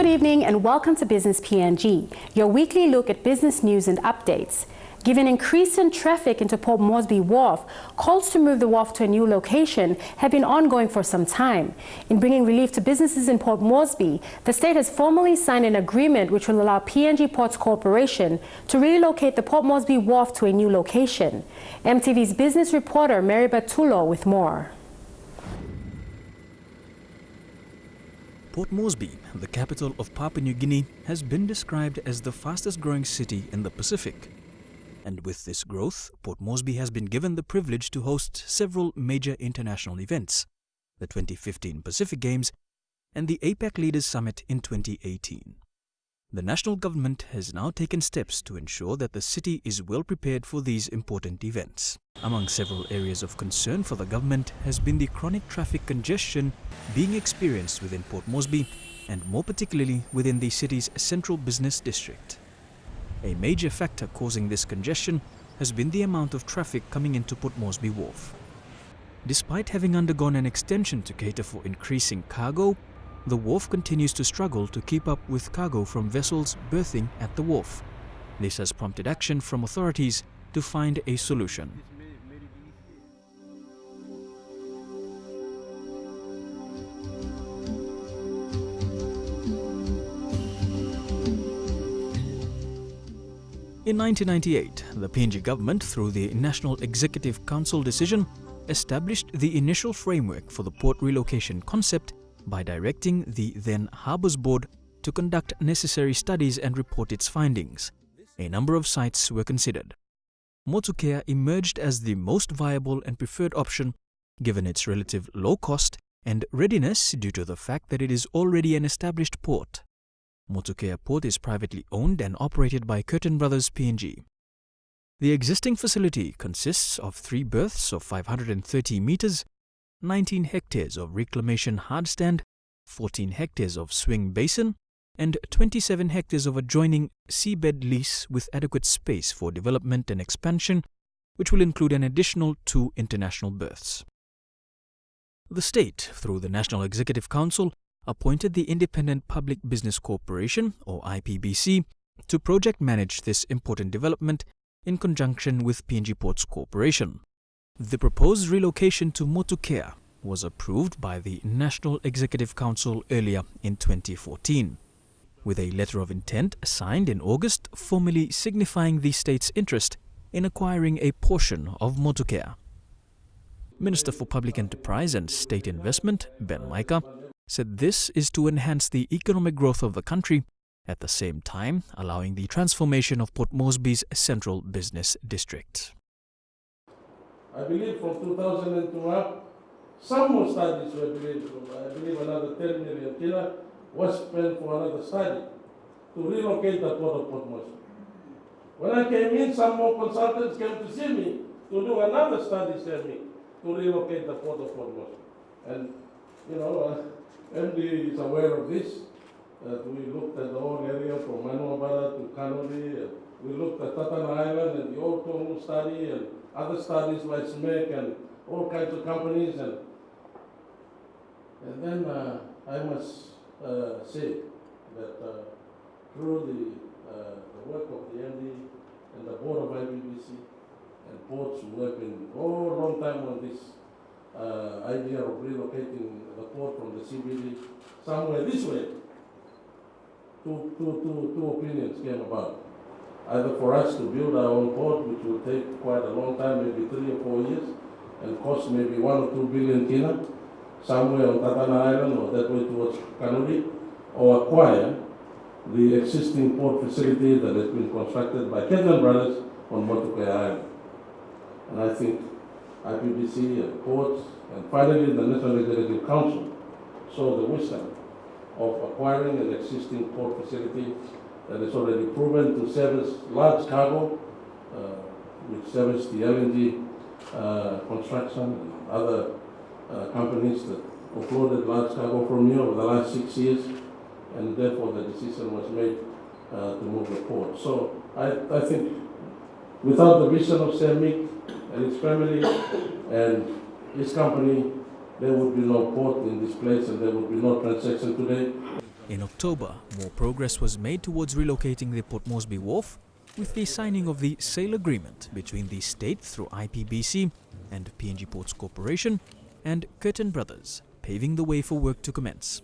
evening and welcome to Business PNG, your weekly look at business news and updates. Given increase in traffic into Port Moresby Wharf, calls to move the wharf to a new location have been ongoing for some time. In bringing relief to businesses in Port Moresby, the state has formally signed an agreement which will allow PNG Ports Corporation to relocate the Port Moresby Wharf to a new location. MTV's business reporter Mary Batulo with more. Port Moresby, the capital of Papua New Guinea, has been described as the fastest growing city in the Pacific. And with this growth, Port Moresby has been given the privilege to host several major international events, the 2015 Pacific Games and the APAC Leaders Summit in 2018. The national government has now taken steps to ensure that the city is well prepared for these important events. Among several areas of concern for the government has been the chronic traffic congestion being experienced within Port Moresby and more particularly within the city's central business district. A major factor causing this congestion has been the amount of traffic coming into Port Moresby Wharf. Despite having undergone an extension to cater for increasing cargo, the wharf continues to struggle to keep up with cargo from vessels berthing at the wharf. This has prompted action from authorities to find a solution. In 1998, the PNG government, through the National Executive Council decision, established the initial framework for the port relocation concept by directing the then Harbours Board to conduct necessary studies and report its findings. A number of sites were considered. Motukea emerged as the most viable and preferred option given its relative low cost and readiness due to the fact that it is already an established port. Motukea Port is privately owned and operated by Curtin Brothers PNG. The existing facility consists of 3 berths of 530 meters, 19 hectares of reclamation hardstand, 14 hectares of swing basin, and 27 hectares of adjoining seabed lease with adequate space for development and expansion, which will include an additional 2 international berths. The state, through the National Executive Council, appointed the Independent Public Business Corporation, or IPBC, to project manage this important development in conjunction with PNG Ports Corporation. The proposed relocation to Motukea was approved by the National Executive Council earlier in 2014, with a letter of intent signed in August formally signifying the state's interest in acquiring a portion of Motukea. Minister for Public Enterprise and State Investment, Ben Micah, said this is to enhance the economic growth of the country, at the same time allowing the transformation of Port Moresby's central business district. I believe from 2002 up, some more studies were made. I believe another 10 million kina was spent for another study to relocate the port of Port Moresby. When I came in, some more consultants came to see me to do another study, said me, to relocate the port of Port Moresby. And, MD is aware of this. We looked at the whole area from Manuabara to Kanoli. We looked at Tatana Island and the Old Tongu study and other studies by SMEC and all kinds of companies. And then I must say that through the work of the MD and the board of IBBC and ports who have been all long time on this idea of relocating the port from the CBD somewhere this way, two opinions came about. Either for us to build our own port, which will take quite a long time, maybe 3 or 4 years, and cost maybe 1 or 2 billion kina, somewhere on Tatana Island or that way towards Kanuri, or acquire the existing port facility that has been constructed by Curtin Brothers on Motukea Island. And I think IPBC and ports, and finally the National Executive Council saw the wisdom of acquiring an existing port facility that is already proven to service large cargo, which service the LNG construction and other companies that offloaded large cargo from here over the last 6 years, and therefore the decision was made to move the port. So I think without the vision of Semik and his family and his company, there would be no port in this place and there would be no transaction today. In October, more progress was made towards relocating the Port Moresby Wharf with the signing of the sale agreement between the state through IPBC and PNG Ports Corporation and Curtin Brothers, paving the way for work to commence.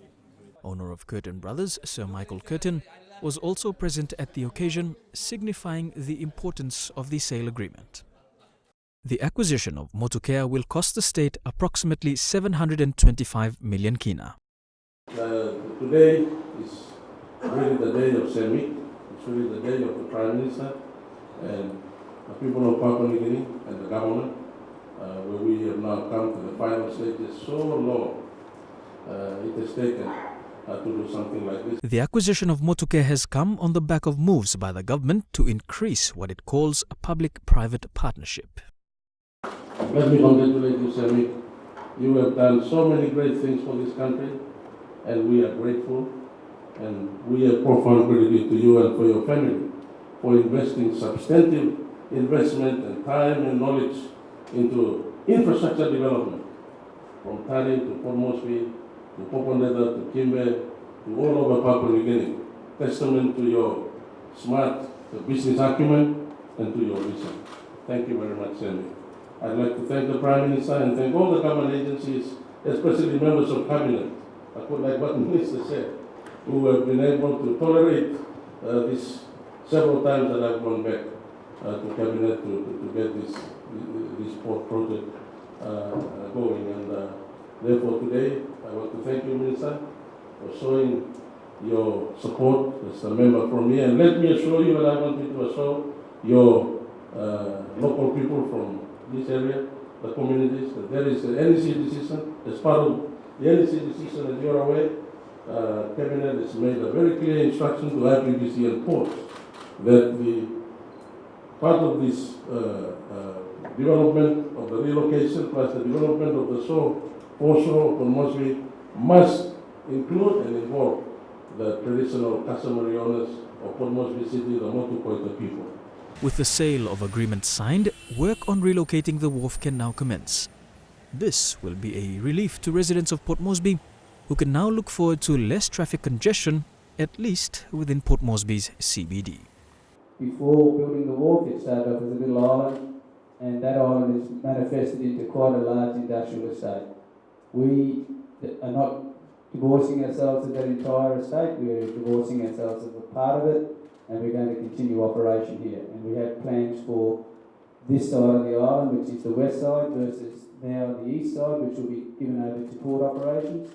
Owner of Curtin Brothers, Sir Michael Curtin, was also present at the occasion, signifying the importance of the sale agreement. The acquisition of Motukea will cost the state approximately 725 million kina. Today is really the day of Semik. It's really the day of the Prime Minister and the people of Papua New Guinea and the government, where we have now come to the final stages. So long it has taken to do something like this. The acquisition of Motukea has come on the back of moves by the government to increase what it calls a public-private partnership. Let me congratulate you, Semik. You have done so many great things for this country, and we are grateful. And we have profound gratitude to you and for your family for investing substantive investment and time and knowledge into infrastructure development, from Tari to Port Moresby, to Popondeta, to Kimbe, to all over Papua New Guinea. Testament to your smart business acumen and to your vision. Thank you very much, Sandy. I'd like to thank the Prime Minister and thank all the government agencies, especially members of Cabinet, like what the Minister said, who have been able to tolerate this several times that I've gone back to Cabinet to get this port project going. And therefore today, I want to thank you, Minister, for showing your support as a member from here. And let me assure you, and I want you to assure your local people from this area, the communities, that there is an NEC decision. As part of the NEC decision, as you're aware, Cabinet has made a very clear instruction to IPBC and ports that the part of this development of the relocation plus the development of the foreshore of Port Moresby must include and involve the traditional customary owners of Port Moresby City, the Motukea people. With the sale of agreement signed, work on relocating the wharf can now commence. This will be a relief to residents of Port Moresby, who can now look forward to less traffic congestion, at least within Port Moresby's CBD. Before building the wharf, it started off as a little island, and that island is manifested into quite a large industrial estate. We are not divorcing ourselves of that entire estate, we are divorcing ourselves of a part of it, and we're going to continue operation here. And we have plans for this side of the island, which is the west side, versus now the east side, which will be given over to port operations.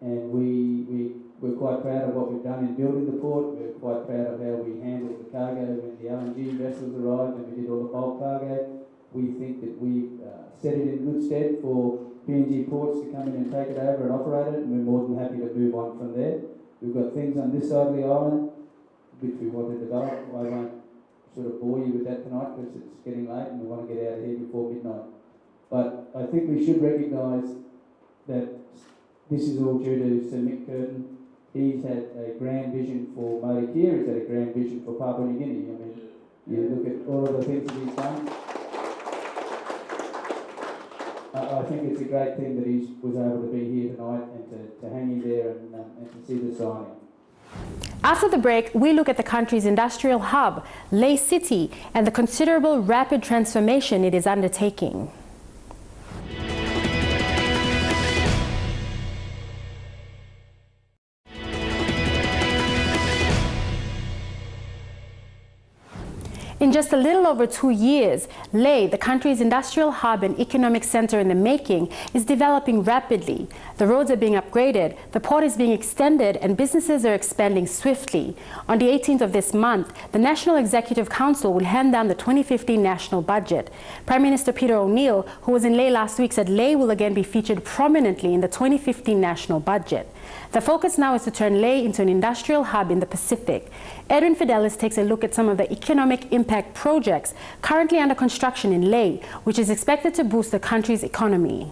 And we're quite proud of what we've done in building the port. We're quite proud of how we handled the cargo when the LNG vessels arrived and we did all the bulk cargo. We think that we've set it in good stead for PNG Ports to come in and take it over and operate it, and we're more than happy to move on from there. We've got things on this side of the island which we want to develop. I won't sort of bore you with that tonight because it's getting late and we want to get out of here before midnight. But I think we should recognise that this is all due to Sir Mick Curtin. He's had a grand vision for Motukea, he's had a grand vision for Papua New Guinea. I mean, you look at all of the things that he's done. I think it's a great thing that he was able to be here tonight and to hang in there and to see the signing. After the break, we look at the country's industrial hub, Lae City, and the considerable rapid transformation it is undertaking. In just a little over 2 years, Lae, the country's industrial hub and economic center in the making, is developing rapidly. The roads are being upgraded, the port is being extended, and businesses are expanding swiftly. On the 18th of this month, the National Executive Council will hand down the 2015 national budget. Prime Minister Peter O'Neill, who was in Lae last week, said Lae will again be featured prominently in the 2015 national budget. The focus now is to turn Lae into an industrial hub in the Pacific. Edwin Fidelis takes a look at some of the economic impact projects currently under construction in Lae, which is expected to boost the country's economy.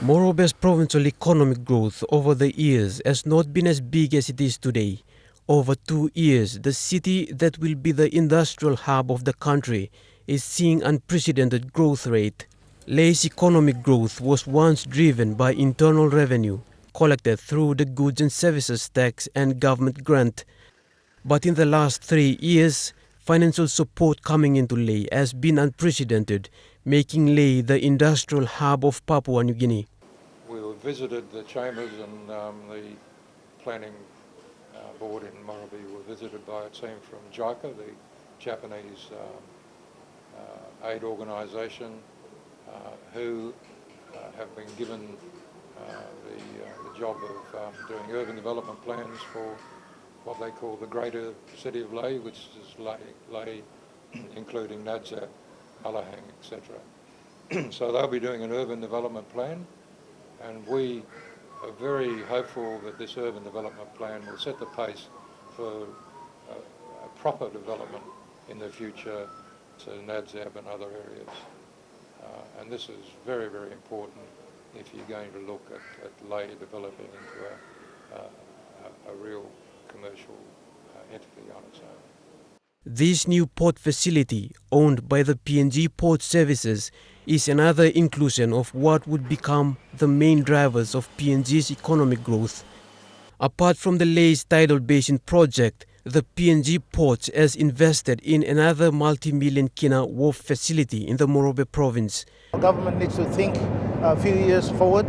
Morobe's provincial economic growth over the years has not been as big as it is today. Over 2 years, the city that will be the industrial hub of the country is seeing unprecedented growth rate. Lae's economic growth was once driven by internal revenue. collected through the goods and services tax and government grant. But in the last 3 years, financial support coming into Lae has been unprecedented, making Lae the industrial hub of Papua New Guinea. We visited the chambers and the planning board in Moresby were visited by a team from JICA, the Japanese aid organisation, who have been given the job of doing urban development plans for what they call the greater city of Lae, which is Lae including Nadzab, Alahang, etc. So they'll be doing an urban development plan, and we are very hopeful that this urban development plan will set the pace for a proper development in the future to Nadzab and other areas. And this is very, very important if you're going to look at Lae developing into a real commercial entity on its own. This new port facility, owned by the PNG Port Services, is another inclusion of what would become the main drivers of PNG's economic growth. Apart from the Lae's tidal basin project, the PNG Ports has invested in another multi-million kina wharf facility in the Moresby province. The government needs to think a few years forward,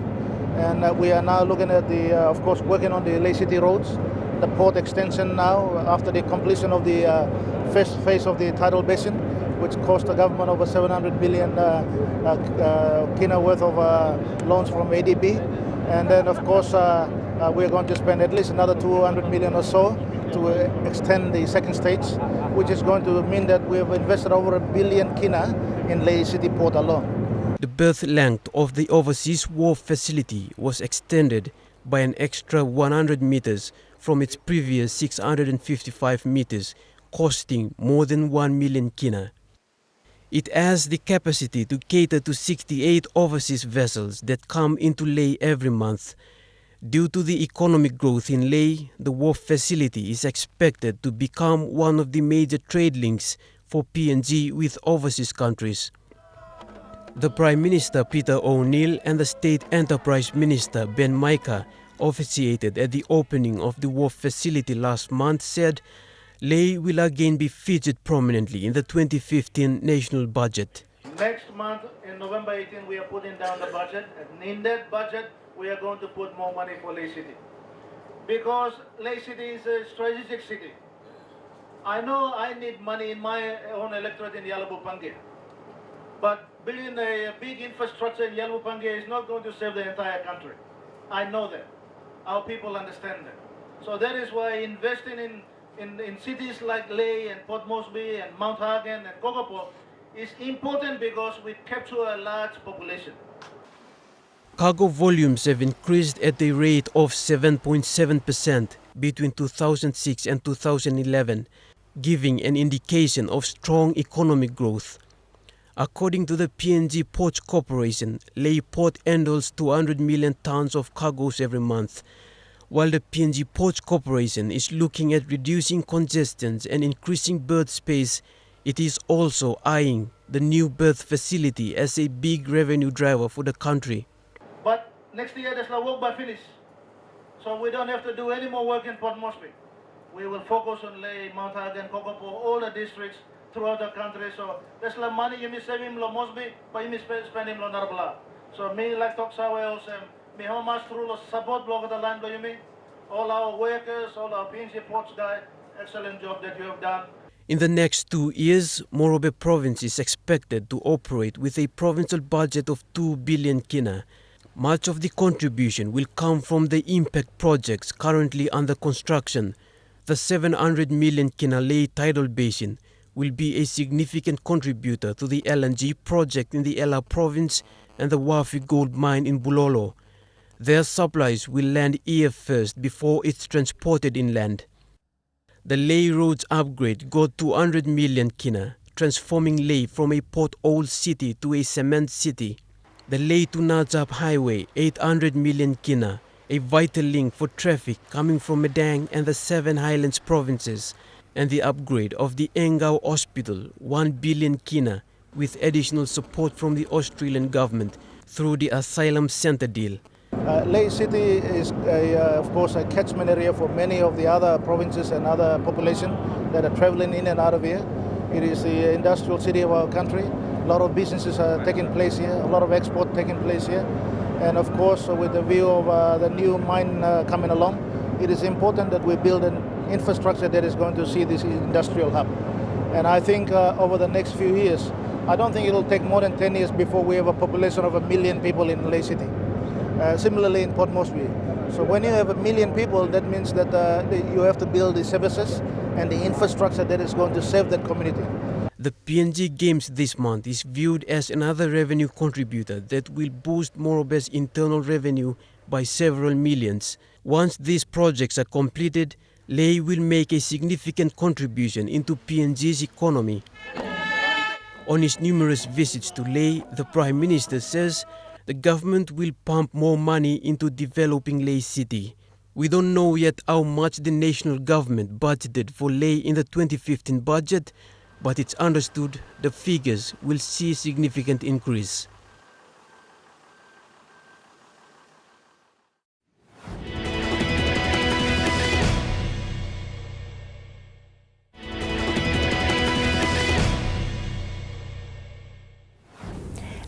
and we are now looking at of course, working on the Lae City roads, the port extension now after the completion of the first phase of the tidal basin, which cost the government over 700 billion kina worth of loans from ADB. And then, of course, we're going to spend at least another 200 million or so to extend the second stage, which is going to mean that we have invested over 1 billion kina in Lae City Port alone. The berth length of the overseas wharf facility was extended by an extra 100 meters from its previous 655 meters, costing more than 1 million kina. It has the capacity to cater to 68 overseas vessels that come into Lae every month. Due to the economic growth in Lae, the wharf facility is expected to become one of the major trade links for PNG with overseas countries. The Prime Minister Peter O'Neill and the State Enterprise Minister Ben Maika officiated at the opening of the wharf facility last month said Lae will again be featured prominently in the 2015 national budget. Next month, in November 18, we are putting down the budget, and in that budget, we are going to put more money for Lae City. Because Lae City is a strategic city. I know I need money in my own electorate in Yalabupangia, but building a big infrastructure in Yalabupangia is not going to save the entire country. I know that. Our people understand that. So that is why investing in cities like Lae and Port Moresby and Mount Hagen and Kokopo is important because we capture a large population. Cargo volumes have increased at a rate of 7.7% between 2006 and 2011, giving an indication of strong economic growth. According to the PNG Ports Corporation, Lae Port handles 200 million tons of cargoes every month. While the PNG Ports Corporation is looking at reducing congestions and increasing berth space, it is also eyeing the new berth facility as a big revenue driver for the country. But next year there's no work by finish, so we don't have to do any more work in Port Moresby. We will focus on Lae, Mount Hagen, Kokopo, all the districts throughout the country. So there's the money you may save him lo Moresby, but you may spend him lo Narbala. So me like talk Sawels and me how much through the support block of the land do you mean? All our workers, all our PNG Ports guys, excellent job that you have done. In the next 2 years, Moresby province is expected to operate with a provincial budget of 2 billion kina. Much of the contribution will come from the impact projects currently under construction. The 700 million kina Lae tidal basin will be a significant contributor to the LNG project in the Ella province and the Wafi gold mine in Bulolo. Their supplies will land here first before it's transported inland. The Lae roads upgrade got 200 million kina, transforming Lae from a pothole city to a cement city. The Lae to Nadzab Highway, 800 million kina, a vital link for traffic coming from Medang and the 7 Highlands provinces, and the upgrade of the Engau Hospital, 1 billion kina, with additional support from the Australian government through the Asylum Centre deal. Lae City is, of course, a catchment area for many of the other provinces and other population that are traveling in and out of here. It is the industrial city of our country. A lot of businesses are taking place here, a lot of export taking place here. And of course, with the view of the new mine coming along, it is important that we build an infrastructure that is going to see this industrial hub. And I think over the next few years, I don't think it'll take more than 10 years before we have a population of 1 million people in Lae City. Similarly in Port Moresby. So when you have 1 million people, that means that you have to build the services and the infrastructure that is going to serve that community. The PNG Games this month is viewed as another revenue contributor that will boost Moresby's internal revenue by several millions. Once these projects are completed, Lae will make a significant contribution into PNG's economy. On his numerous visits to Lae, the Prime Minister says the government will pump more money into developing Lae City. We don't know yet how much the national government budgeted for Lae in the 2015 budget, but it's understood the figures will see a significant increase.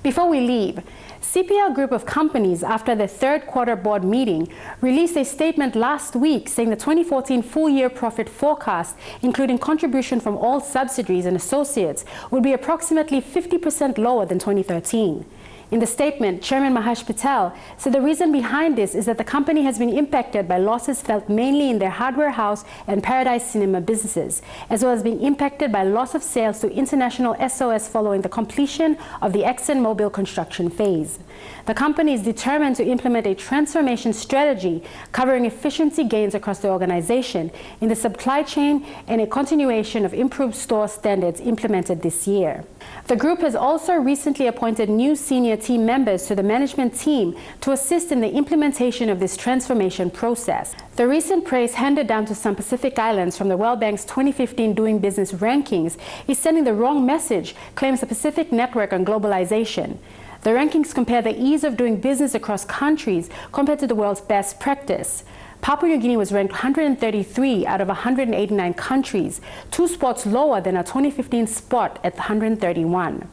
Before we leave, CPL Group of Companies, after the third quarter board meeting, released a statement last week saying the 2014 full-year profit forecast, including contribution from all subsidiaries and associates, would be approximately 50% lower than 2013. In the statement, Chairman Mahesh Patel said the reason behind this is that the company has been impacted by losses felt mainly in their hardware house and Paradise Cinema businesses, as well as being impacted by loss of sales to International SOS following the completion of the ExxonMobil construction phase. The company is determined to implement a transformation strategy covering efficiency gains across the organization in the supply chain and a continuation of improved store standards implemented this year. The group has also recently appointed new senior team members to the management team to assist in the implementation of this transformation process. The recent praise handed down to some Pacific Islands from the World Bank's 2015 Doing Business rankings is sending the wrong message, claims the Pacific Network on Globalization. The rankings compare the ease of doing business across countries compared to the world's best practice. Papua New Guinea was ranked 133 out of 189 countries, 2 spots lower than our 2015 spot at 131.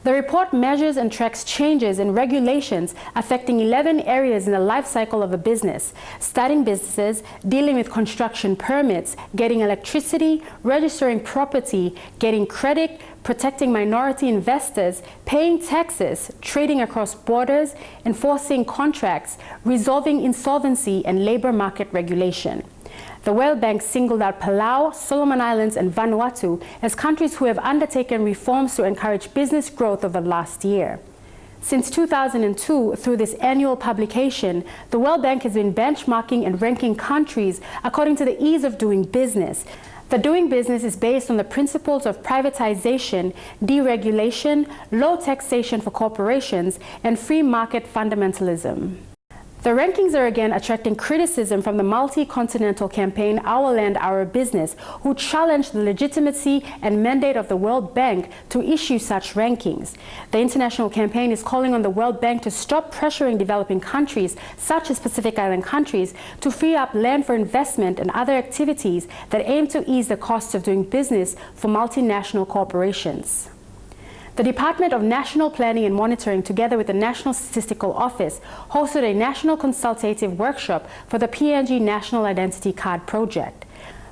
The report measures and tracks changes in regulations affecting 11 areas in the life cycle of a business: starting businesses, dealing with construction permits, getting electricity, registering property, getting credit, protecting minority investors, paying taxes, trading across borders, enforcing contracts, resolving insolvency, and labor market regulation. The World Bank singled out Palau, Solomon Islands, and Vanuatu as countries who have undertaken reforms to encourage business growth over the last year. Since 2002, through this annual publication, the World Bank has been benchmarking and ranking countries according to the ease of doing business. The doing business is based on the principles of privatization, deregulation, low taxation for corporations, and free market fundamentalism. The rankings are again attracting criticism from the multi-continental campaign Our Land, Our Business, who challenged the legitimacy and mandate of the World Bank to issue such rankings. The international campaign is calling on the World Bank to stop pressuring developing countries, such as Pacific Island countries, to free up land for investment and other activities that aim to ease the costs of doing business for multinational corporations. The Department of National Planning and Monitoring, together with the National Statistical Office, hosted a national consultative workshop for the PNG National Identity Card project.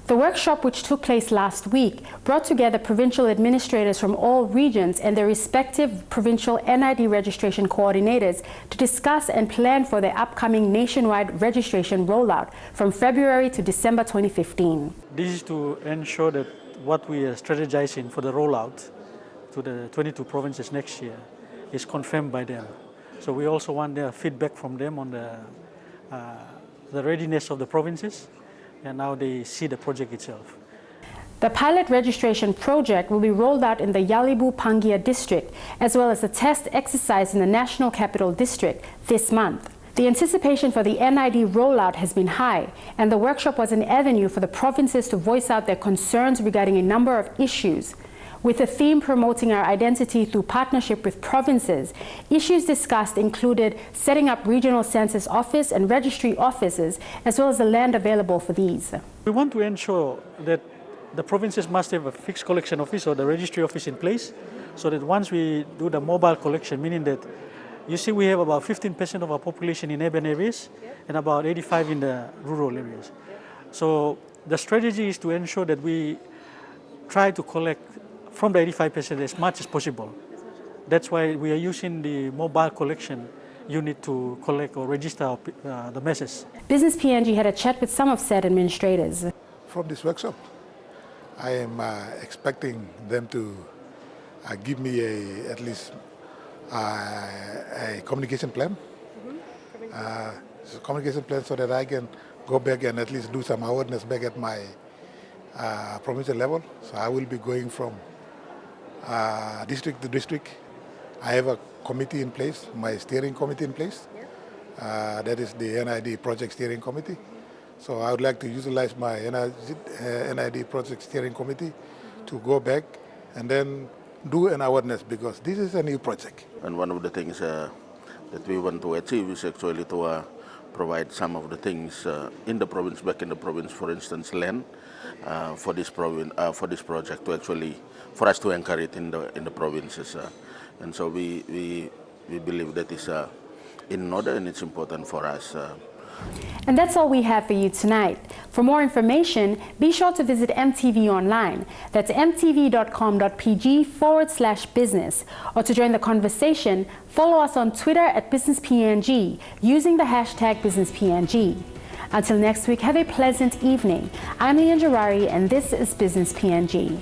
The workshop, which took place last week, brought together provincial administrators from all regions and their respective provincial NID registration coordinators to discuss and plan for the upcoming nationwide registration rollout from February to December 2015. This is to ensure that what we are strategizing for the rollout to the 22 provinces next year is confirmed by them. So we also want their feedback from them on the readiness of the provinces and how they see the project itself. The pilot registration project will be rolled out in the Yalibu Pangia district, as well as a test exercise in the National Capital District this month. The anticipation for the NID rollout has been high, and the workshop was an avenue for the provinces to voice out their concerns regarding a number of issues. With a theme promoting our identity through partnership with provinces, issues discussed included setting up regional census office and registry offices, as well as the land available for these. We want to ensure that the provinces must have a fixed collection office or the registry office in place, so that once we do the mobile collection, meaning that you see we have about 15% of our population in urban areas and about 85% in the rural areas. So the strategy is to ensure that we try to collect from the 85% as much as possible. That's why we are using the mobile collection unit to collect or register the masses. Business PNG had a chat with some of said administrators. From this workshop, I am expecting them to give me at least a communication plan. Communication plan so that I can go back and at least do some awareness back at my provincial level. So I will be going from district to district. I have a committee in place, my steering committee in place. That is the NID Project Steering Committee. So I would like to utilize my NID Project Steering Committee to go back and then do an awareness, because this is a new project. And one of the things that we want to achieve is actually to provide some of the things in the province, back in the province, for instance, land for this project to actually, for us to anchor it in the provinces. And so we believe that is in order and it's important for us. And that's all we have for you tonight. For more information, be sure to visit MTV online. That's mtv.com.pg/business. Or to join the conversation, follow us on Twitter at Business PNG using the hashtag Business PNG. Until next week, have a pleasant evening. I'm Leon Jarari, and this is Business PNG.